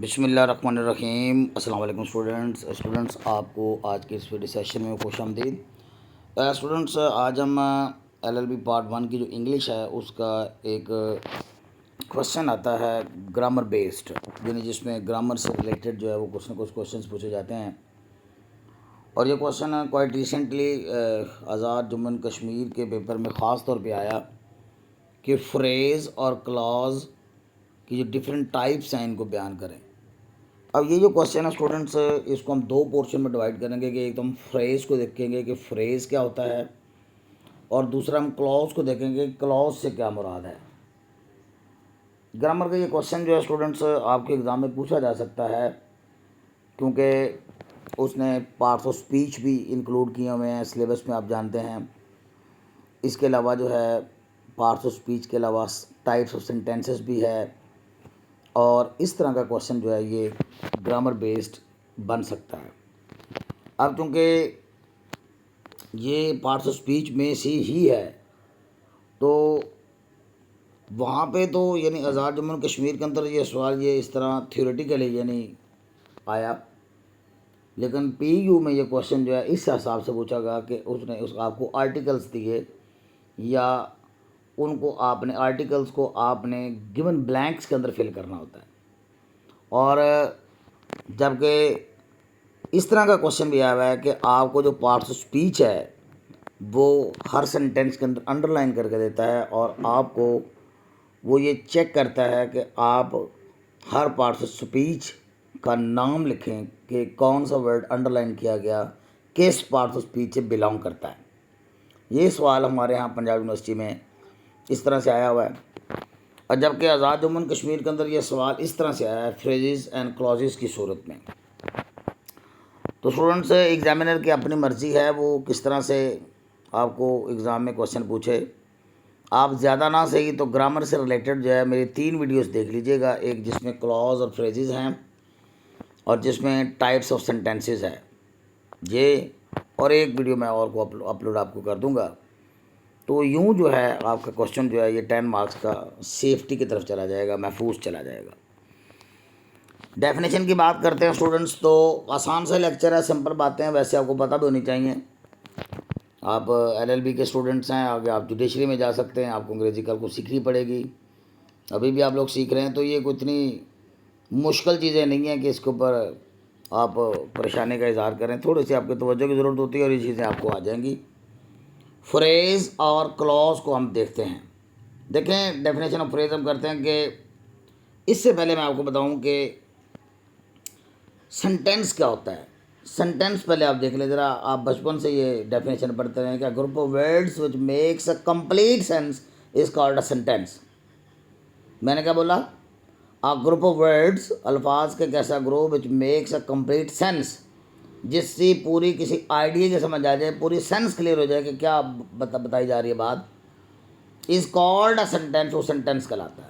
बिस्मिल्लाहिर्रहमानिर्रहीम। अस्सलाम वालेकुम स्टूडेंट्स आपको आज के इस वीडियो सेशन में खुशामदीद। स्टूडेंट्स आज हम एलएलबी पार्ट 1 की जो इंग्लिश है उसका एक क्वेश्चन आता है ग्रामर बेस्ड, यानी जिसमें ग्रामर से रिलेटेड जो है वो कुछ ना कुछ क्वेश्चंस पूछे जाते हैं। और ये question quite recently Azad Jammu and Kashmir के पेपर में ख़ास तौर पे आया कि फ्रेज़ और क्लॉज की जो डिफरेंट टाइप्स हैं इनको बयान करें। अब ये जो क्वेश्चन है स्टूडेंट्स, इसको हम दो पोर्शन में डिवाइड करेंगे कि एक तो हम फ्रेज़ को देखेंगे कि फ्रेज़ क्या होता है, और दूसरा हम क्लॉज को देखेंगे कि क्लॉज से क्या मुराद है। ग्रामर का ये क्वेश्चन जो है स्टूडेंट्स आपके एग्ज़ाम में पूछा जा सकता है, क्योंकि उसने पार्ट्स ऑफ स्पीच भी इंक्लूड किए हुए हैं सिलेबस में, आप जानते हैं। इसके अलावा जो है पार्ट्स ऑफ स्पीच के अलावा टाइप्स ऑफ सेंटेंसेस भी है, और इस तरह का क्वेश्चन जो है ये ग्रामर बेस्ड बन सकता है। अब चूँकि ये पार्ट्स ऑफ स्पीच में से ही है, तो वहाँ पे तो यानी आज़ाद जम्मू एंड कश्मीर के अंदर ये सवाल ये इस तरह थ्योरेटिकली यानी आया, लेकिन पीयू में ये क्वेश्चन जो है इस हिसाब से पूछा गया कि उसने आपको आर्टिकल्स दिए, या उनको आपने आर्टिकल्स को आपने गिवन ब्लैंक्स के अंदर फिल करना होता है। और जबकि इस तरह का क्वेश्चन भी आया हुआ है कि आपको जो पार्ट्स ऑफ स्पीच है वो हर सेंटेंस के अंदर अंडरलाइन करके देता है, और आपको वो ये चेक करता है कि आप हर पार्ट्स ऑफ स्पीच का नाम लिखें कि कौन सा वर्ड अंडरलाइन किया गया किस पार्ट्स ऑफ स्पीच से बिलोंग करता है। ये सवाल हमारे यहाँ पंजाब यूनिवर्सिटी में इस तरह से आया हुआ है, और जबकि आज़ाद जम्मू एंड कश्मीर के अंदर ये सवाल इस तरह से आया है फ्रेजेस एंड क्लॉजेस की सूरत में। तो स्टूडेंट्स एग्जामिनर की अपनी मर्ज़ी है वो किस तरह से आपको एग्ज़ाम में क्वेश्चन पूछे। आप ज़्यादा ना सही तो ग्रामर से रिलेटेड जो है मेरी 3 वीडियोस देख लीजिएगा, एक जिसमें क्लॉज और फ्रेजेस हैं और जिसमें टाइप्स ऑफ सेंटेंसेस है ये, और एक वीडियो मैं और को अपलोड आपको कर दूंगा। तो यूँ जो है आपका क्वेश्चन जो है ये 10 मार्क्स का सेफ्टी की तरफ चला जाएगा, महफूज चला जाएगा। डेफिनेशन की बात करते हैं स्टूडेंट्स, तो आसान सा लेक्चर है, सिंपल बातें हैं, वैसे आपको पता भी होनी चाहिए। आप एलएलबी के स्टूडेंट्स हैं, आगे आप जुडिशरी में जा सकते हैं, आपको अंग्रेज़ी कल को सीखनी पड़ेगी, अभी भी आप लोग सीख रहे हैं, तो ये कोई इतनी मुश्किल चीज़ें नहीं हैं कि इसके ऊपर आप परेशानी का इजहार करें। थोड़ी सी आपकी तवज्जो की ज़रूरत होती है और ये चीज़ें आपको आ जाएंगी। फ्रेज़ और क्लॉज को हम देखते हैं। देखें डेफिनेशन ऑफ फ्रेज़ हम करते हैं कि इससे पहले मैं आपको बताऊं कि सेंटेंस क्या होता है। सेंटेंस पहले आप देख लें ज़रा, आप बचपन से ये डेफिनेशन पढ़ते हैं, क्या group of words which makes a complete sense is called a sentence. मैंने क्या बोला? अ ग्रुप ऑफ वर्ड्स, अल्फाज के कैसा group which makes a complete sense, जिससे पूरी किसी आइडिया की समझ आ जाए, पूरी सेंस क्लियर हो जाए कि क्या बताई जा रही है बात, इज कॉल्ड अ सेंटेंस, वो सेंटेंस कहलाता है।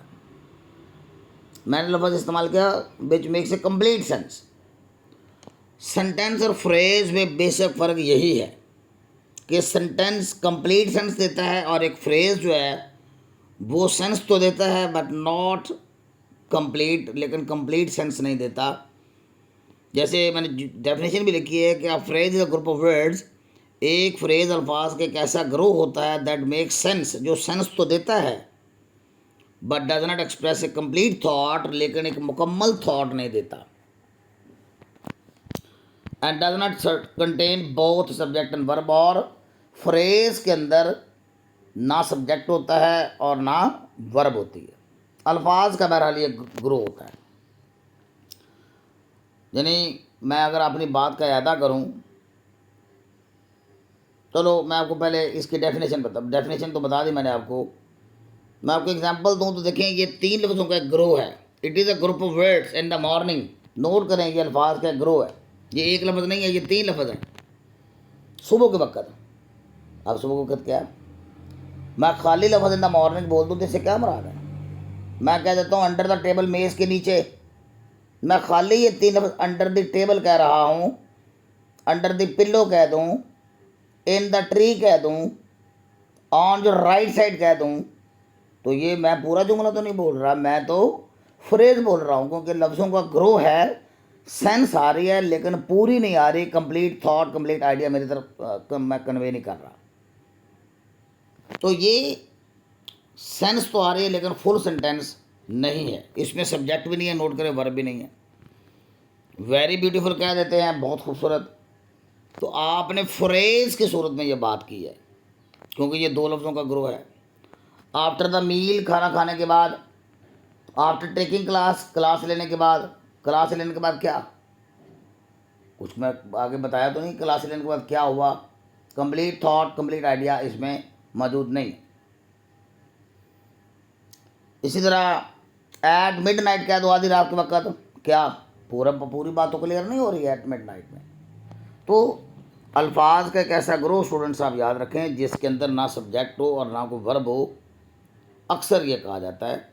मैंने लफ्ज़ इस्तेमाल किया which makes a complete sense. Sentence और फ्रेज में बेसिक फ़र्क यही है कि सेंटेंस कंप्लीट सेंस देता है और एक फ्रेज जो है वो सेंस तो देता है बट नॉट कंप्लीट, लेकिन कंप्लीट सेंस नहीं देता। जैसे मैंने डेफिनेशन भी लिखी है कि a phrase is a group of words, एक फ्रेज अल्फाज के एक ऐसा ग्रुप होता है दैट मेक सेंस, जो सेंस तो देता है but does not express A complete thought, लेकिन एक मुकम्मल थॉट नहीं देता। And does not contain both subject and verb, और फ्रेज के अंदर ना सब्जेक्ट होता है और ना वर्ब होती है। अल्फाज का बहरहाल ये ग्रो होता है। यानी मैं अगर अपनी बात का अदा करूं, चलो मैं आपको पहले इसकी डेफिनेशन तो बता दी मैंने आपको। मैं आपको एग्जांपल दूं तो देखें ये 3 लफ्ज़ों का एक ग्रो है। It is a group of words in the morning. Note करें ये अल्फाज का ग्रो है, ये एक लफ्ज़ नहीं है, ये 3 लफ्ज़ हैं। सुबह के वक्त, अब सुबह के वक्त क्या है, मैं खाली लफ्ज़ इन द मॉर्निंग बोल दूँ तो इससे क्या मुराद है? मैं कह देता हूँ अंडर द टेबल, मेज़ के नीचे, मैं खाली ये 3 लफ्ज़ अंडर द टेबल कह रहा हूँ, अंडर द पिल्लो कह दूँ, इन द ट्री कह दूँ, ऑन जो राइट साइड कह दूँ, तो ये मैं पूरा जुमला तो नहीं बोल रहा, मैं तो फ्रेज बोल रहा हूँ क्योंकि लफ्ज़ों का ग्रो है, सेंस आ रही है लेकिन पूरी नहीं आ रही, कंप्लीट थॉट कंप्लीट आइडिया मेरी तरफ मैं कन्वे नहीं कर रहा। तो ये सेंस तो आ रही है लेकिन फुल सेंटेंस नहीं है, इसमें सब्जेक्ट भी नहीं है, नोट करें, वर्ब भी नहीं है। वेरी ब्यूटीफुल कह देते हैं, बहुत खूबसूरत। तो आपने फ्रेज की सूरत में ये बात की है क्योंकि ये दो लफ्ज़ों का ग्रो है। आफ्टर द मील, खाना खाने के बाद। आफ्टर टेकिंग क्लास, क्लास लेने के बाद। क्लास लेने के बाद क्या, कुछ मैं आगे बताया तो नहीं, क्लास लेने के बाद क्या हुआ, कंप्लीट थॉट कंप्लीट आइडिया इसमें मौजूद नहीं। इसी तरह एट मिड नाइट कह दो, आधी रात के वक्त, क्या पूरी बात तो क्लियर नहीं हो रही है एट मिड नाइट में। तो अल्फाज का एक ऐसा ग्रो स्टूडेंट्स आप याद रखें जिसके अंदर ना सब्जेक्ट हो और ना कोई वर्ब हो, अक्सर ये कहा जाता है।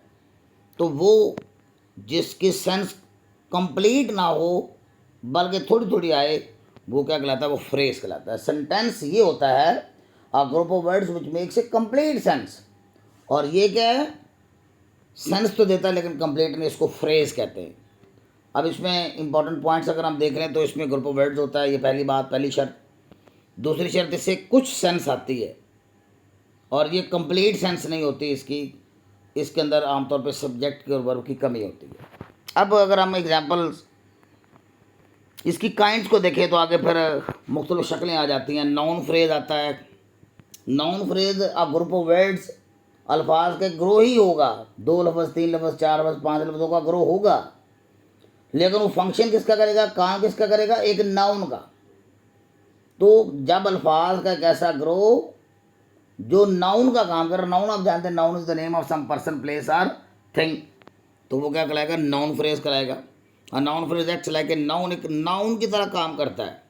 तो वो जिसकी सेंस कंप्लीट ना हो बल्कि थोड़ी थोड़ी आए, वो क्या कहलाता है, वो फ्रेज कहलाता है। सेंटेंस ये होता है a group of words which makes a complete sense, और ये क्या है, सेंस तो देता है लेकिन कंप्लीट नहीं, इसको फ्रेज कहते हैं। अब इसमें इंपॉर्टेंट पॉइंट्स अगर हम देख रहे हैं तो इसमें ग्रुप ऑफ वर्ड्स होता है, ये पहली बात, पहली शर्त। दूसरी शर्त, इससे कुछ सेंस आती है और ये कंप्लीट सेंस नहीं होती इसकी, इसके अंदर आमतौर पे सब्जेक्ट की और वर्ब की कमी होती है। अब अगर हम एग्जांपल्स इसकी काइंड्स को देखें तो आगे फिर मुख्तलिफ शक्लें आ जाती हैं। नाउन फ्रेज आता है। Noun phrase a group of words, अल्फाज के ग्रो ही होगा, 2 लफ्ज़ 3 लफ्ज़ 4 लफ्ज़ 5 लफ्ज़ों का ग्रो होगा, लेकिन वो फंक्शन किसका करेगा, काम किसका करेगा, एक नाउन का। तो जब अल्फाज का एक ऐसा ग्रो जो नाउन का काम कर रहा, नाउन आप जानते हैं, noun is the name of some person place or thing, तो वो क्या कहलाएगा, नाउन फ्रेज कहलाएगा। और noun phrase acts like a noun, एक नाउन की तरह काम करता है।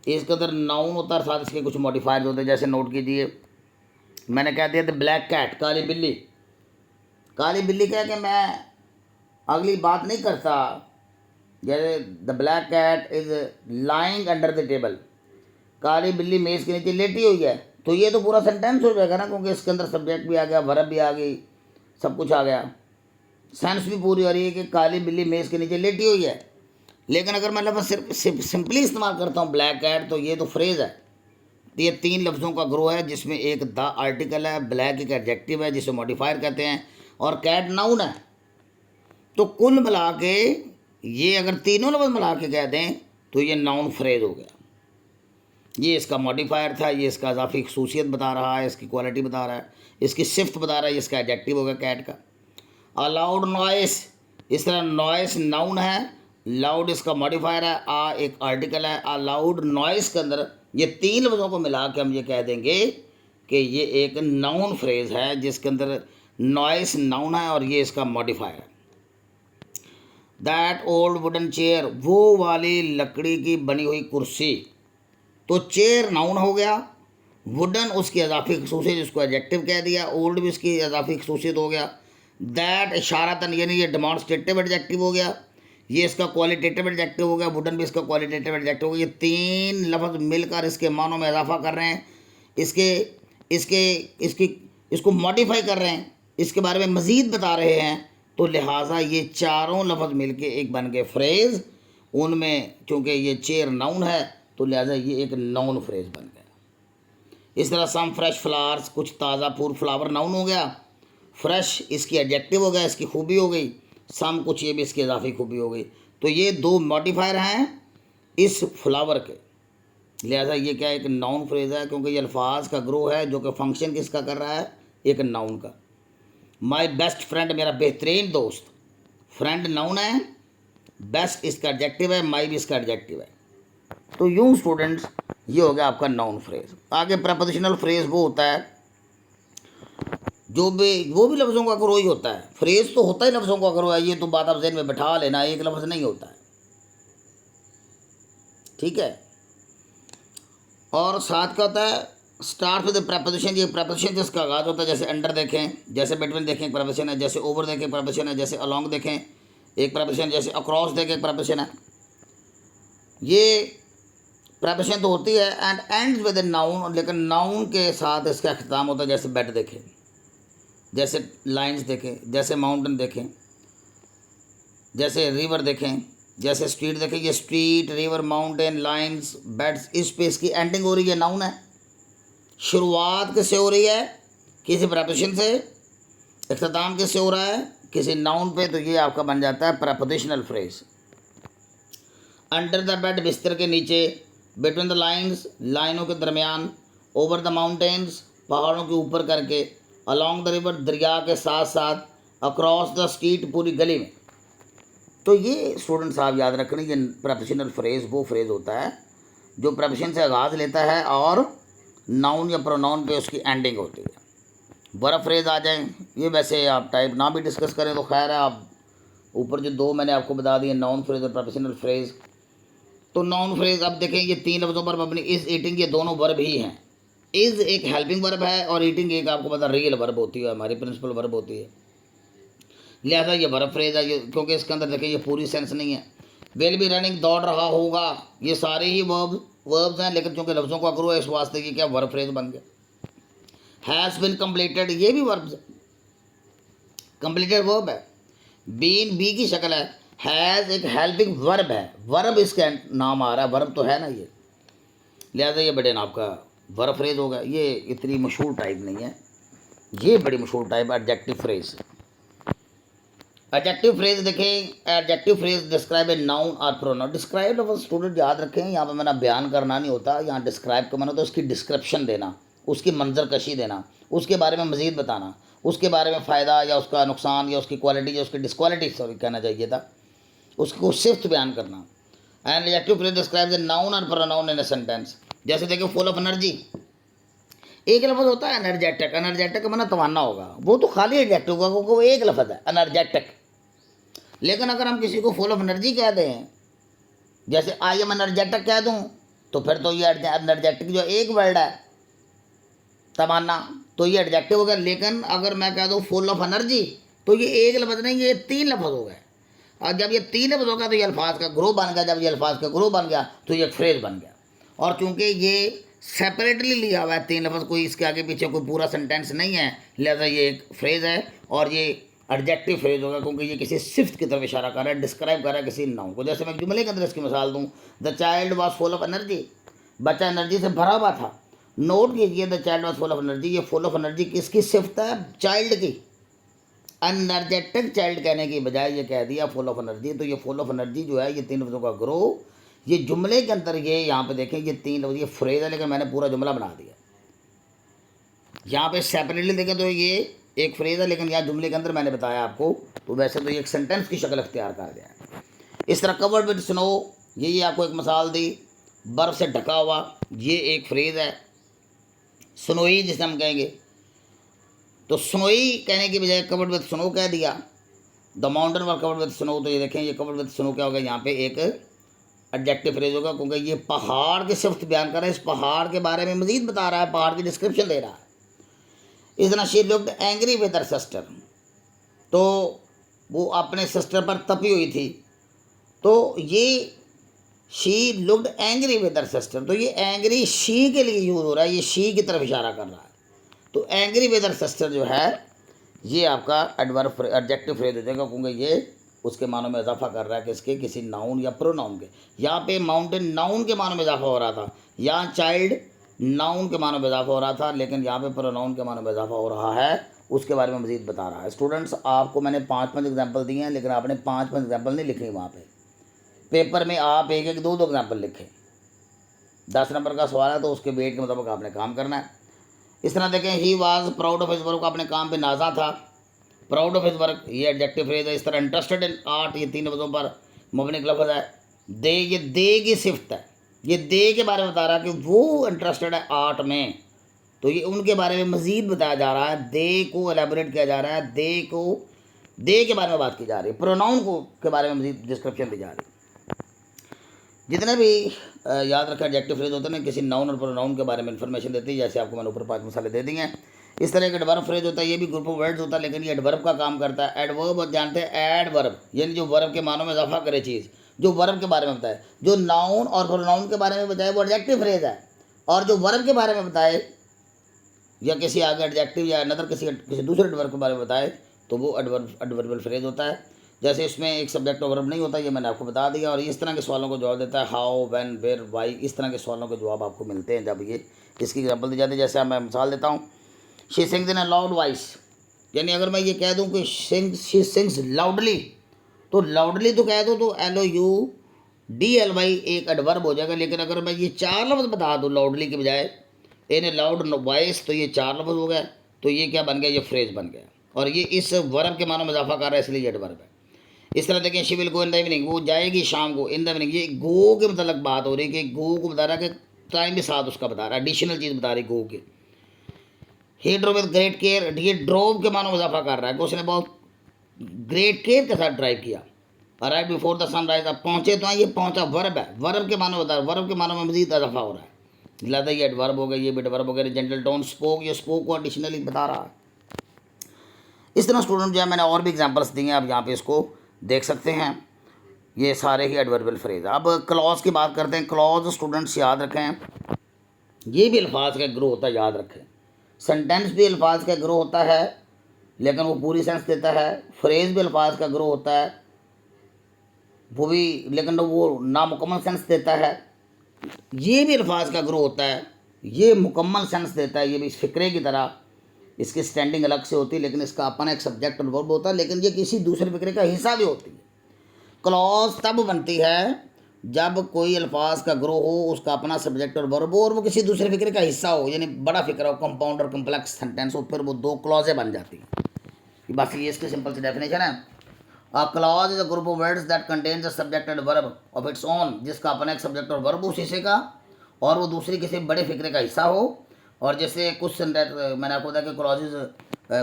इसके अंदर नाउन होता है, साथ इसके कुछ मॉडिफायर्स होते हैं। जैसे नोट कीजिए, मैंने कह दिया द ब्लैक कैट, काली बिल्ली। काली बिल्ली कह के मैं अगली बात नहीं करता, जैसे the black cat is lying under the table, काली बिल्ली मेज़ के नीचे लेटी हुई है, तो ये तो पूरा सेंटेंस हो जाएगा ना, क्योंकि इसके अंदर सब्जेक्ट भी आ गया, वर्ब भी आ गई, सब कुछ आ गया, सेंस भी पूरी हो रही है कि काली बिल्ली मेज़ के नीचे लेटी हुई है। लेकिन अगर मैं लफ्ज़ सिर्फ सिंपली इस्तेमाल करता हूँ ब्लैक कैट, तो ये तो फ्रेज़ है। ये 3 लफ्ज़ों का ग्रो है जिसमें एक द आर्टिकल है, ब्लैक एक एडजेक्टिव है जिसे मॉडिफायर कहते हैं, और कैट नाउन है। तो कुल मिला के ये अगर तीनों लफ्ज़ मिला के कह दें तो ये नाउन फ्रेज हो गया। ये इसका मॉडिफायर था, ये इसका इजाफी खसूसियत बता रहा है, इसकी क्वालिटी बता रहा है, इसकी सिफ्त बता रहा है, इसका एडजेक्टिव हो गया कैट का। अलाउड नॉइस, इस तरह नॉइस नाउन है, लाउड इसका मॉडिफायर है, आ एक आर्टिकल है। अलाउड नॉइस के अंदर ये 3 लफ्ज़ों को मिला के हम ये कह देंगे कि ये एक नाउन फ्रेज है जिसके अंदर नॉइस नाउन है और ये इसका मॉडिफायर है। दैट ओल्ड वुडन चेयर, वो वाली लकड़ी की बनी हुई कुर्सी, तो चेयर नाउन हो गया, वुडन उसकी इजाफी खसूसियत जिसको एडजेक्टिव कह दिया, ओल्ड भी उसकी इजाफी खसूसियत हो गया। दैट इशारतन यानी ये डेमॉन्स्ट्रेटिव एडजेक्टिव हो गया, ये इसका क्वालिटेटिव एडजेक्टिव हो गया, वुडन भी इसका क्वालिटेटिव एडजेक्टिव हो गया। ये 3 लफ्ज़ मिलकर इसके मानों में इजाफा कर रहे हैं, इसके इसके इसकी इसको मॉडिफाई कर रहे हैं, इसके बारे में मज़ीद बता रहे हैं। तो लिहाजा ये चारों लफ्ज़ मिलके एक बन गए फ्रेज़। उनमें चूँकि ये चेयर नाउन है तो लिहाजा ये एक नाउन फ्रेज़ बन गया। इस तरह सम फ्रेश फ्लावर्स, कुछ ताज़ा फूल, फ्लावर नाउन हो गया, फ्रेश इसकी एडजेक्टिव हो गया, इसकी खूबी हो गई, सम कुछ ये भी इसकी इजाफी खूबी हो गई। तो ये 2 मॉडिफायर हैं इस फ्लावर के, लिहाजा ये क्या एक नाउन फ्रेज़ है क्योंकि ये अल्फाज का ग्रो है जो कि फंक्शन किसका कर रहा है, एक नाउन का। माई बेस्ट फ्रेंड, मेरा बेहतरीन दोस्त, फ्रेंड नाउन है, बेस्ट इसका एडजेक्टिव है, माई भी इसका एडजेक्टिव है। तो यूँ स्टूडेंट्स ये हो गया आपका नाउन फ्रेज। आगे प्रपोजिशनल फ्रेज वो होता है जो भी वो भी लफ्ज़ों का ग्रो ही होता है। फ्रेज तो होता ही लफ्ज़ों का ग्रो है, ये तो बात आप ज़हन में बैठा लेना, एक लफ्ज़ नहीं होता है, ठीक है। और साथ का होता है स्टार्ट विद प्रपोजिशन, ये प्रपोजिशन जिसका आगाज़ होता है, जैसे अंडर देखें, जैसे बिटवीन देखें एक प्रपोजिशन है, जैसे ओवर देखें प्रपोजिशन है, जैसे अलॉन्ग देखें एक प्रपोजिशन, जैसे अक्रॉस देखें एक प्रपोजिशन है। ये प्रपोजिशन तो होती है and ends with a noun, लेकिन नाउन के साथ इसका अख्ताम होता है, जैसे बेड देखें, जैसे लाइन्स देखें, जैसे माउंटेन देखें। जैसे रिवर देखें, जैसे स्ट्रीट देखें, ये street, river, mountain, lines, beds, इस पे इसकी एंडिंग हो रही है, नाउन है। शुरुआत किससे हो रही है? किसी प्रपोजिशन से। इख्तिताम किससे हो रहा है? किसी नाउन पे, तो ये आपका बन जाता है prepositional phrase. Under the bed, बिस्तर के नीचे। बिटवीन द लाइन्स, लाइनों के दरमियान। ओवर द माउंटेन्स, पहाड़ों के ऊपर करके। अलॉन्ग द रिवर, दरिया के साथ साथ। अक्रॉस द स्ट्रीट, पूरी गली में। तो ये स्टूडेंट साहब याद रखना, ये प्रपोजिशनल फ्रेज वो फ्रेज होता है जो प्रपोजिशन से आगाज़ लेता है और नाउन या प्रोनाउन पे उसकी एंडिंग होती है। वर्ब फ्रेज आ जाए, ये वैसे आप टाइप ना भी डिस्कस करें तो खैर है, आप ऊपर जो दो मैंने आपको बता दिए, नाउन फ्रेज और प्रपोजिशनल फ्रेज। तो नाउन फ्रेज अब देखें, ये तीन लफ्ज़ों पर अपनी इज़, ईटिंग, ये दोनों वर्ब ही हैं। इज़ एक हेल्पिंग वर्ब है और ईटिंग एक आपको पता रियल वर्ब होती है, हमारी प्रिंसिपल वर्ब होती है। लिहाजा ये वर्ब फ्रेज है, ये क्योंकि इसके अंदर देखिए ये पूरी सेंस नहीं है। विल बी रनिंग, दौड़ रहा होगा, ये सारे ही वर्ब्स हैं, लेकिन चूंकि लफ्ज़ों का अग्रो है इस वास्ते कि क्या वर्ब फ्रेज बन गया। हैज़ बिन कम्प्लीटेड, ये भी वर्ब, कम्प्लीटेड वर्ब है। बीन बी की शक्ल है। हैज़ एक हेल्पिंग वर्ब है, वर्ब इसका नाम आ रहा है, वर्ब तो है ना ये, लिहाजा ये बड़े नाम का वर्ब फ्रेज होगा। ये इतनी मशहूर टाइप नहीं है, ये बड़ी मशहूर टाइप है एडजेक्टिव फ्रेज। एडजेक्टिव फ्रेज देखें, adjective phrase describe a noun और प्रोनाउन। डिस्क्राइब लफ्ज़ स्टूडेंट याद रखें, यहाँ पे मैंने बयान करना नहीं होता, यहाँ डिस्क्राइब का माना तो उसकी डिस्क्रिप्शन देना, उसकी मंजर कशी देना, उसके बारे में मज़ीद बताना, उसके बारे में फ़ायदा या उसका नुकसान या उसकी क्वालिटी या उसकी डिसक्वालिटी सॉरी कहना चाहिए था, उसको सिर्फ बयान करना। And adjective phrase describe the noun और प्रोनाउन इन ए सेंटेंस। जैसे देखिए फुल ऑफ एनर्जी, एक लफ्ज़ होता है एनर्जेटिक, एनर्जेटिक का माना तवाना होगा, वो तो खाली एडजेक्टिव होगा क्योंकि वो एक लफ्ज़ है एनर्जेटिक। लेकिन अगर हम किसी को फुल ऑफ एनर्जी कह दें, जैसे आई एम एनर्जेटिक कह दूं, तो फिर तो ये एनर्जेटिक जो एक वर्ड है तमन्ना, तो ये एडजेक्टिव हो गया। लेकिन अगर मैं कह दूं फुल ऑफ एनर्जी, तो ये एक लफ्ज़ नहीं, ये तीन लफ्ज़ हो गए। और जब ये तीन लफ्ज़ हो गया तो ये अल्फाज का ग्रुप बन गया, जब ये अल्फाज का ग्रुप बन गया तो ये फ्रेज बन गया। और चूंकि ये सेपरेटली लिया हुआ है तीन लफ्ज़, कोई इसके आगे पीछे कोई पूरा सेंटेंस नहीं है, लिहाजा ये एक फ्रेज है और ये एडजेक्टिव फ्रेज होगा क्योंकि ये किसी सिफ्त की तरफ इशारा कर रहा है, डिस्क्राइब कर रहा है किसी नाउन को। जैसे मैं जुमले के अंदर इसकी मिसाल दूँ, the child was full of energy, बच्चा एनर्जी से भरा हुआ था। नोट कीजिए the child was full of energy, ये फुल ऑफ एनर्जी किसकी सिफ्त है? चाइल्ड की। एनर्जेटिक चाइल्ड कहने की बजाय ये कह दिया फुल ऑफ एनर्जी, तो ये फुल ऑफ एनर्जी जो है ये तीन लफ्ज़ों का ग्रो, ये जुमले के अंदर ये यहाँ पे देखें ये तीन लफ्ज़, ये फ्रेज है लेकिन मैंने पूरा जुमला बना दिया। यहाँ पे सेपरेटली देखें तो ये एक फ्रेज है, लेकिन यहाँ जुमले के अंदर मैंने बताया आपको, तो वैसे तो ये एक सेंटेंस की शक्ल अख्तियार कर गया है। इस तरह कवर्ड विद स्नो, ये आपको एक मिसाल दी, बर्फ़ से ढका हुआ, ये एक फ्रेज है। स्नोई जिसे हम कहेंगे, तो स्नोई कहने की बजाय कवर्ड विद स्नो कह दिया। The mountain were covered with snow, तो ये देखें ये कवर्ड विद स्नो क्या होगा, यहाँ पे एक एडजेक्टिव फ्रेज होगा क्योंकि ये पहाड़ की सिफ्त बयान कर रहा है, इस पहाड़ के बारे में मजीद बता रहा है, पहाड़ की डिस्क्रिप्शन दे रहा है। इस तरह she looked angry with her sister, तो वो अपने सिस्टर पर तपी हुई थी, तो ये she looked angry with her sister, तो ये एंग्री शी के लिए यूज़ हो रहा है, ये शी की तरफ इशारा कर रहा है। तो एंग्री विद हर सिस्टर जो है ये आपका एडवर्ब एडजेक्टिव फ्रेज हो जाएगा क्योंकि ये उसके मानों में इजाफा कर रहा है किसके, किसी नाउन या प्रोनाउन के। यहाँ पे माउंटेन नाउन के मानों में इजाफा हो रहा था, यहाँ चाइल्ड नाउन के मानों में इजाफा हो रहा था, लेकिन यहाँ पे प्रोनाउन के मानों में इजाफा हो रहा है, उसके बारे में मज़ीद बता रहा है। स्टूडेंट्स आपको मैंने 5-5 एग्जाम्पल दिए हैं, लेकिन आपने 5-5 एग्जाम्पल नहीं लिखे वहाँ पे पेपर में, आप एक एक 2-2 एग्जाम्पल लिखें। 10 नंबर का सवाल है तो उसके वेट के मुताबिक आपने काम करना है। इस तरह देखें, he was proud of his work, अपने काम पे नाजा था, प्राउड ऑफ हिज वर्क ये एडजेक्टिव फ्रेज है। इस तरह इंटरेस्टेड इन आर्ट, ये तीन लफ्ज़ों पर मुबनी लफ्ज़ है। दे, ये दे की सिफ्त है, ये दे के बारे में बता रहा है कि वो इंटरेस्टेड है आर्ट में, तो ये उनके बारे में मज़ीद बताया जा रहा है, दे को एलेबोरेट किया जा रहा है, दे के बारे में बात की जा रही है, प्रोनाउन को के बारे में मज़ीद डिस्क्रिप्शन दी जा रही है। जितने भी याद रखें एडजेक्टिव फ्रेज होते हैं किसी नाउन और प्रोनाउन के बारे में इन्फॉर्मेशन देती है, जैसे आपको मैंने ऊपर 5 मिसालें दे दी हैं। इस तरह का एडवर्ब फ्रेज होता है, ये भी ग्रुप ऑफ वर्ड्स होता है, लेकिन ये एडवर्ब का काम करता है। एडवर्ब जानते हैं, एडवर्ब यानी जो वर्ब के मानों में इजाफा करे चीज़, जो वर्ब के बारे में बताए। जो नाउन और प्रोनाउन के बारे में बताए वो एडजेक्टिव फ्रेज है, और जो वर्ब के बारे में बताए या किसी आगे एडजेक्टिव या अनदर किसी दूसरे एडवर्ब के बारे में बताए तो वो एडवर्बल फ्रेज होता है। जैसे इसमें एक सब्जेक्ट और वर्ब नहीं होता, ये मैंने आपको बता दिया। और इस तरह के सवालों को जवाब देता है हाउ, व्हेन, वेयर, वाई, इस तरह के सवालों के जवाब आपको मिलते हैं जब ये इसकी एग्जाम्पल दी जाती है। जैसे मैं मिसाल देता हूँ, she sings in a loud voice, यानी अगर मैं ये कह दूँ कि शी सिंग्स लाउडली, तो लाउडली तो कह दो तो LOUDLY एक एडवर्ब हो जाएगा। लेकिन अगर मैं ये 4 लफ्ज़ बता दूँ लाउडली के बजाय इन ए लाउड वॉइस, तो ये 4 लफ्ज़ हो गए, तो ये क्या बन गया, ये फ्रेज बन गया। और ये इस वर्ब के मानों में इजाफा कर रहा है, इसलिए ये एडवर्ब है। इस तरह देखें, she will go in the evening, वो जाएगी शाम को, इन द इवनिंग, ये गो के मतलब बात हो रही है कि गो को बता रहा है कि टाइम भी साथ उसका बता रहा है, एडिशनल चीज़ बता रही गो के। ही ड्रोव विद ग्रेट केयर, ये ड्रोव के मानों में इजाफा कर रहा है कि उसने बहुत ग्रेट केयर के साथ ड्राइव किया। अराइव बिफोर द सनराइज, अब पहुँचे तो ये पहुँचा वर्ब है, वर्ब के मानों में बता, वर्ब के मानों में मजीद इजाफा हो रहा है। लादा ये एडवर्ब हो गया, ये भी एडवर्ब हो गया। जेंटल टोन स्पोक, ये स्पोक को एडिशनली बता रहा है। इस तरह स्टूडेंट जो है, मैंने और भी एग्जांपल्स दिए हैं, आप यहाँ पे इसको देख सकते हैं। ये सारे ही एडवर्बियल फ्रेज। अब क्लॉज की बात करते हैं। क्लॉज स्टूडेंट्स याद रखें, ये भी अल्फाज का ग्रो होता है, याद रखें। सेंटेंस भी अल्फाज का ग्रो होता है, लेकिन वो पूरी सेंस देता है। फ्रेज भी अल्फाज का ग्रो होता है, वो भी, लेकिन वो नामुकम्मल सेंस देता है। ये भी अल्फाज का ग्रो होता है, ये मुकम्मल सेंस देता है। ये भी इस फ़िक्रे की तरह, इसकी स्टैंडिंग अलग से होती है, लेकिन इसका अपना एक सब्जेक्ट और वर्ब होता है, लेकिन ये किसी दूसरे फ़िक्रे का हिस्सा भी होती है। क्लॉज तब बनती है जब कोई अल्फाज का ग्रो हो, उसका अपना सब्जेक्ट और वर्ब हो, और वो किसी दूसरे फ़िक्रे का हिस्सा हो, यानी बड़ा फ़िक्र हो, कंपाउंड और कम्प्लेक्स सेंटेंस हो, फिर वो 2 क्लॉजें बन जाती हैं। बस ये इसकी सिंपल सी डेफिनेशन है। A clause is a group of words that contains a subject and verb of its own, जिसका अपना एक सब्जेक्ट और वर्ब उस हिस्से का, और वो दूसरी किसी बड़े फिक्रे का हिस्सा हो। और जैसे कुछ मैंने आपको बताया कि क्लॉजेज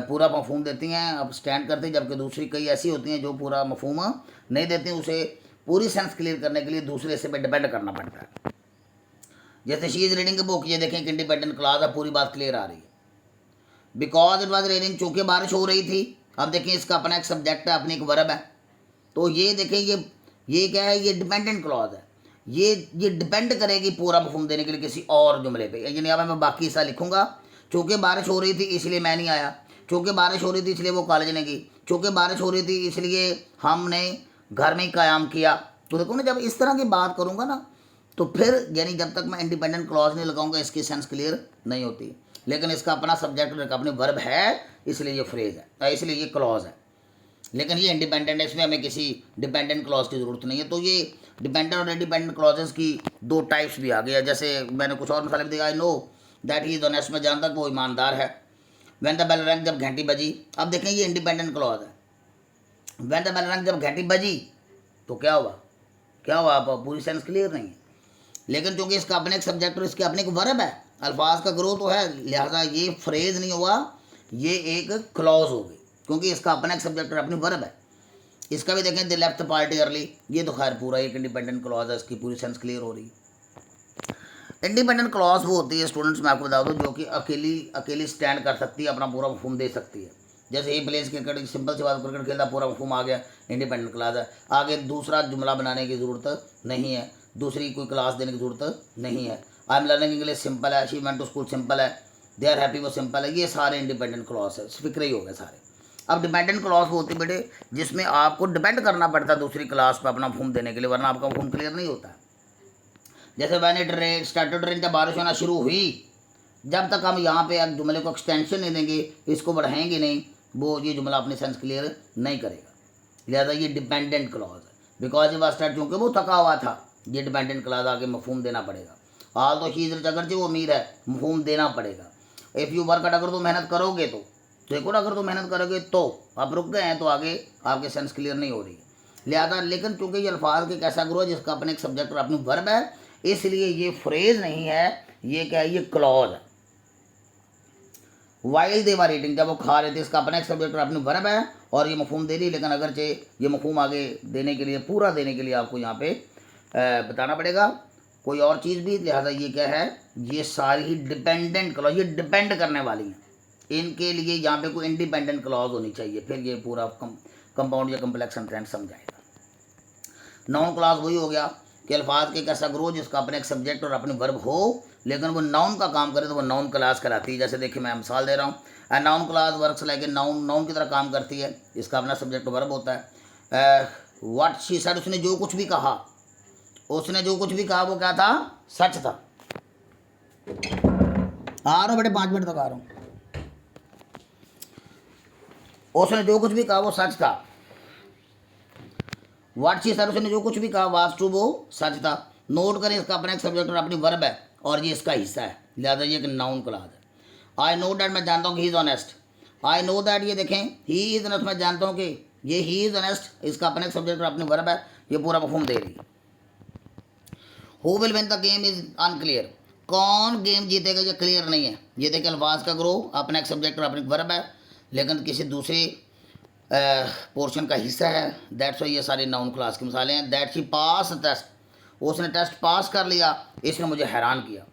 पूरा मफहूम देती हैं, अब स्टैंड करती हैं, जबकि दूसरी कई ऐसी होती हैं जो पूरा मफहूम नहीं देती, उसे पूरी सेंस क्लियर करने के लिए दूसरे हिस्से पर डिपेंड करना पड़ता है। जैसे she is reading a book, ये देखें एक इंडिपेंडेंट क्लॉज है, पूरी बात क्लियर आ रही है। बिकॉज इट वॉज रेनिंग, चूँकि बारिश हो रही थी, अब देखिए इसका अपना एक सब्जेक्ट है, अपनी एक वर्ब है, तो ये देखें ये क्या है, ये डिपेंडेंट क्लॉज है। ये डिपेंड करेगी पूरा मफहूम देने के लिए किसी और जुमले पे। यानी अब मैं बाकी हिस्सा लिखूंगा, चूँकि बारिश हो रही थी इसलिए मैं नहीं आया, चूँकि बारिश हो रही थी इसलिए वो कॉलेज नहीं गई, चूँकि बारिश हो रही थी इसलिए हमने घर में ही क़याम किया। तो देखो ना, जब इस तरह की बात करूँगा ना, तो फिर यानी जब तक मैं इंडिपेंडेंट क्लॉज नहीं लगाऊंगा, इसकी सेंस क्लियर नहीं होती। लेकिन इसका अपना सब्जेक्ट और अपने वर्ब है, इसलिए ये फ्रेज है, इसलिए ये क्लॉज है। लेकिन ये इंडिपेंडेंट है, इसमें हमें किसी डिपेंडेंट क्लॉज की ज़रूरत नहीं है। तो ये डिपेंडेंट और इंडिपेंडेंट क्लॉजेस की 2 टाइप्स भी आ गई है। जैसे मैंने कुछ और मिसाल दिया, I know that he is honest, मैं जानता कि वो ईमानदार है। व्हेन द बेल रैंग, जब घंटी बजी, अब देखें ये इंडिपेंडेंट क्लॉज है। व्हेन द बेल रैंग, जब घंटी बजी, तो क्या हुआ, आप पूरी सेंस क्लियर नहीं है। लेकिन चूँकि इसका अपने एक सब्जेक्ट और इसके अपने एक वर्ब है, अल्फाज का ग्रो तो है, लिहाजा ये फ्रेज नहीं हुआ, ये एक क्लॉज हो गई, क्योंकि इसका अपना एक सब्जेक्ट और अपनी वर्ब है। इसका भी देखें, द लेफ्ट पार्टी अर्ली, ये तो खैर पूरा एक इंडिपेंडेंट क्लॉज है, इसकी पूरी सेंस क्लियर हो रही है। इंडिपेंडेंट क्लॉज वो होती है स्टूडेंट्स, मैं आपको बता दूँ, जो कि अकेली स्टैंड कर सकती है, अपना पूरा मफहूम दे सकती है। जैसे ही प्लेस क्रिकेट, सिंपल सी बात, क्रिकेट खेलता, पूरा मफहूम आ गया, इंडिपेंडेंट क्लास है। आगे दूसरा जुमला बनाने की ज़रूरत नहीं है, दूसरी कोई क्लास देने की ज़रूरत नहीं है। I am learning English simple है, she went to school simple है, दे आर हैप्पी वो सिंपल है। ये सारे इंडिपेंडेंट क्लॉज है, फिक्र ही हो गए सारे। अब डिपेंडेंट क्लॉज वो होती है बेटे, जिसमें आपको डिपेंड करना पड़ता है दूसरी क्लास पर अपना मफहूम देने के लिए, वरना आपका मफहूम क्लियर नहीं होता है। जैसे when it rain started rain, जब बारिश होना शुरू हुई, जब तक हम यहाँ पे जुमले को एक्सटेंशन नहीं देंगे, इसको बढ़ाएंगे नहीं, वो ये जुमला अपनी सेंस क्लियर नहीं करेगा। लिहाजा ये डिपेंडेंट क्लॉज है। बिकॉज ये स्टार्ट, चूँकि वो थका हुआ था, ये डिपेंडेंट क्लॉज आगे मफहूम देना पड़ेगा। हाल तो शीज, अगर वो अमीर है, मफहूम देना पड़ेगा। इफ़ यू वर्क, अगर तो मेहनत करोगे तो देखो ना, अगर तो मेहनत करोगे तो आप रुक गए हैं, तो आगे आपके सेंस क्लियर नहीं हो रही है। लिहाजा, लेकिन चूँकि ये अल्फाज के कैसा ग्रो है, जिसका अपने एक सब्जेक्ट और अपनी वर्ब है, इसलिए ये फ्रेज नहीं है, ये क्या है, ये क्लॉज है। वाइल दे वर ईटिंग, जब वो खा रहे थे, इसका अपना एक सब्जेक्ट और अपनी वर्ब है, और ये मफहूम दे रही, लेकिन अगरचे ये मफहूम आगे देने के लिए, पूरा देने के लिए आपको यहाँ पे बताना पड़ेगा कोई और चीज़ भी। लिहाजा ये क्या है, ये सारी ही डिपेंडेंट क्लॉज, ये डिपेंड करने वाली हैं। इनके लिए यहाँ पे कोई इंडिपेंडेंट क्लॉज होनी चाहिए, फिर ये पूरा कंपाउंड या कम्प्लेक्स सेंटेंस समझाएगा। नाउन क्लॉज वही हो गया कि अल्फाज के एक ऐसा ग्रो जिसका अपने एक सब्जेक्ट और अपने वर्ब हो, लेकिन वो नाउन का काम करे, तो वो नाउन क्लास कहलाती है। जैसे देखिए मैं मिसाल दे रहा हूँ, noun class works like a noun, noun की तरह काम करती है, इसका अपना सब्जेक्ट वर्ब होता है। व्हाट शी सेड, उसने जो कुछ भी कहा, उसने जो कुछ भी कहा वो क्या था, सच था। आ रहा हूँ बेटे, 5 मिनट तक आ रहा हूँ। उसने जो कुछ भी कहा वो सच था। व्हाट शी सेड, उसने जो कुछ भी कहा, वाज ट्रू, वो सच था। नोट करें, इसका अपना एक सब्जेक्ट और अपनी वर्ब है और ये इसका हिस्सा है, लिहाजा ये एक नाउन क्लॉज है। आई नो दैट, मैं जानता हूँ कि he is honest. I know that, ये देखें ही इज़ ऑनेस्ट, मैं जानता हूँ कि ये ही इज़ ऑनेस्ट, इसका अपना एक सब्जेक्ट और अपनी वर्ब है, ये पूरा मफहूम दे रही है। Who will win the game is unclear, कौन गेम जीतेगा ये क्लियर नहीं है। ये देखिए अल्फाज का ग्रो अपना एक सब्जेक्ट और अपनी वर्ब है, लेकिन किसी दूसरे पोर्शन का हिस्सा है। दैट्स वाई ये सारी नाउन क्लास की मिसालें हैं। दैट शी पास टेस्ट, उसने टेस्ट पास कर लिया, इसने मुझे हैरान किया।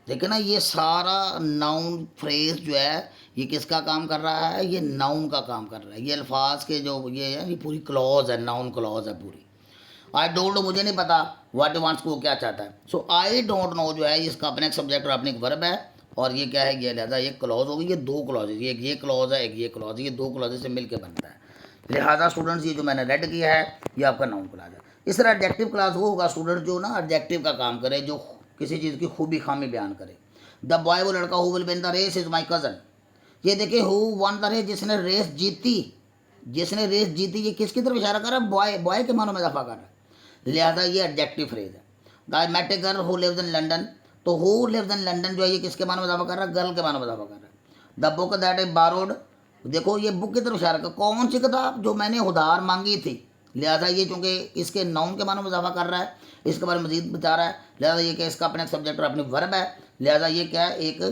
देखिए ना, ये सारा नाउन फ्रेज जो है ये किसका काम कर रहा है, ये नाउन का काम कर रहा है। ये अल्फाज के जो ये है, ये पूरी क्लॉज है, नाउन क्लॉज है पूरी। आई डोंट नो, मुझे नहीं पता, व्हाट वांट्स को क्या चाहता है। सो आई डोंट नो जो है इसका अपने एक सब्जेक्ट और अपनी एक वर्ब है, और ये क्या है, ये लिहाजा एक क्लॉज होगी, ये दो क्लॉज, एक ये क्लॉज है, एक ये क्लॉज है, ये दो क्लॉज से मिलकर बनता है। लिहाजा स्टूडेंट्स ये जो मैंने रेड किया है ये आपका नाउन क्लॉज है। इस तरह एडजेक्टिव क्लास वो होगा स्टूडेंट जो ना एडजेक्टिव का काम करे, जो किसी चीज़ की खूबी खामी बयान करे। द बॉय, वो लड़का, who will win the race is my cousin. ये देखिए हु वन द रेस, जिसने रेस जीती, जिसने रेस जीती, ये किसकी तरफ इशारा कर रहा है, बॉय, बॉय के मानों में इजाफा कर रहा है, लिहाजा ये एडजेक्टिव फ्रेज है। The met a girl who lives in London, तो हु लिव्स इन लंडन जो है ये किसके मानों में इजाफा कर रहा है, गर्ल के मानों में इजाफा कर रहा है। The book that A borrowed, देखो ये बुक की तरफ इशारा कर, कौन सी किताब, जो मैंने उधार मांगी थी, लिहाजा ये चूंकि इसके नाउन के मानों में इजाफा कर रहा है, इसके बारे में मजीद बता रहा है, लिहाजा ये क्या, इसका अपने सब्जेक्ट और अपनी वर्ब है, लिहाजा ये क्या है, एक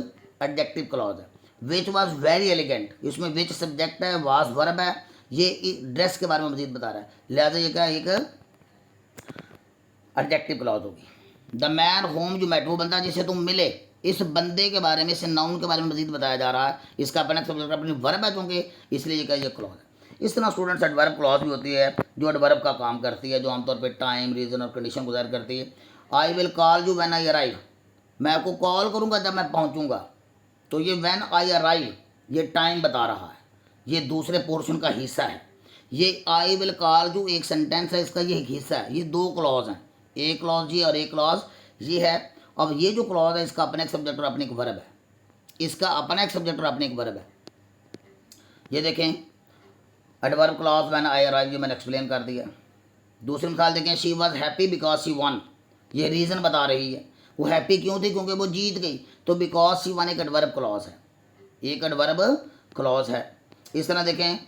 एडजेक्टिव क्लॉज है। विच वॉज वेरी एलिगेंट, इसमें विच सब्जेक्ट है, वाज वर्ब है, ये ड्रेस के बारे में मजीद बता रहा है, लिहाजा ये क्या है, एक एडजेक्टिव क्लॉज होगी। द मैन होम, जो मेट, वो बंदा जिसे तुम मिले, इस बंदे के बारे में, इस नाउन के बारे में मजीद बताया जा रहा है, इसका अपना सब्जेक्ट अपनी वर्ब है चूँकि, इसलिए ये क्या, ये क्लॉज है। इस तरह स्टूडेंट्स एडवर्ब क्लॉज भी होती है जो एडवर्ब का काम करती है, जो आमतौर पर टाइम, रीज़न और कंडीशन को ज़ाहिर करती है। I will call you when I arrive, मैं आपको कॉल करूँगा जब मैं पहुँचूँगा, तो ये व्हेन आई अराइव ये टाइम बता रहा है, ये दूसरे पोर्शन का हिस्सा है। ये आई विल कॉल यू एक सेंटेंस है, इसका ये एक हिस्सा है, ये दो क्लॉज हैं, एक क्लॉज ये और एक क्लॉज ये है। अब ये जो क्लॉज है इसका अपना एक सब्जेक्ट और अपनी एक वर्ब है, इसका अपना एक सब्जेक्ट और अपनी एक वर्ब है। ये देखें adverb clause when I arrive, ये मैंने एक्सप्लेन कर दिया। दूसरी मिसाल देखें, she was happy because she one, ये रीज़न बता रही है, वो हैप्पी क्यों थी, क्योंकि वो जीत गई, तो बिकॉज शी वन एक एडवर्ब क्लॉज है, एक एडवर्ब क्लॉज है। इस तरह देखें,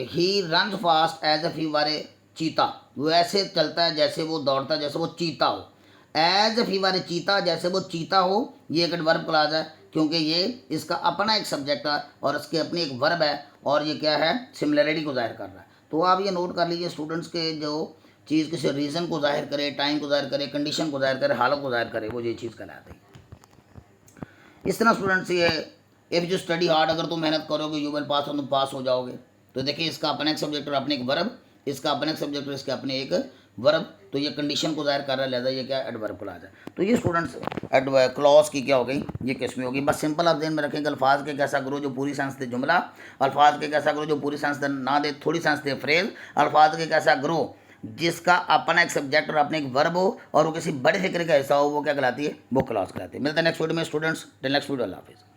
he run fast as a fever a cheetah, वो ऐसे चलता है जैसे वो दौड़ता है जैसे वो चीता हो, एज ए फीवर ए चीता, जैसे वो चीता हो, ये एक एडवर्ब क्लॉज है क्योंकि ये इसका अपना एक सब्जेक्ट है और इसकी अपनी एक वर्ब है, और ये क्या है, सिमिलरिटी को जाहिर कर रहा है। तो आप ये नोट कर लीजिए स्टूडेंट्स के, जो चीज़ किसी रीज़न को जाहिर करे, टाइम को जाहिर करे, कंडीशन को जाहिर करे, हालत को जाहिर करे, वो ये चीज़ कहलाती है। इस तरह स्टूडेंट्स ये इफ़ यू स्टडी हार्ड, अगर तुम मेहनत करोगे यू विल पास, तुम पास हो जाओगे। तो देखिए इसका अपना एक सब्जेक्ट और अपने एक वर्ब, इसका अपने एक सब्जेक्ट और इसके अपने एक वर्ब, तो ये कंडीशन को जाहिर कर रहा है, लिहाजा ये क्या एडवर्ब क्लॉज है। तो ये स्टूडेंट्स क्लॉज की क्या हो गई, ये किस्में होगी। बस सिंपल आप ध्यान में रखेंगे, अल्फाज के कैसा करो जो पूरी सेंस दे जुमला, अल्फाज के कैसा करो जो पूरी सेंस ना दे, थोड़ी सेंस दे फ्रेज, अल्फाज के कैसा ग्रो जिसका अपना एक सब्जेक्ट और अपने एक वर्ब हो और वो किसी बड़े फिक्र का हिस्सा हो, वो क्या कहलाती है, वो क्लॉज कहलाती है। मिलता है नेक्स्ट वीडियो में स्टूडेंट्स, टिल नेक्स्ट वीडियो, अल्लाह हाफिज़।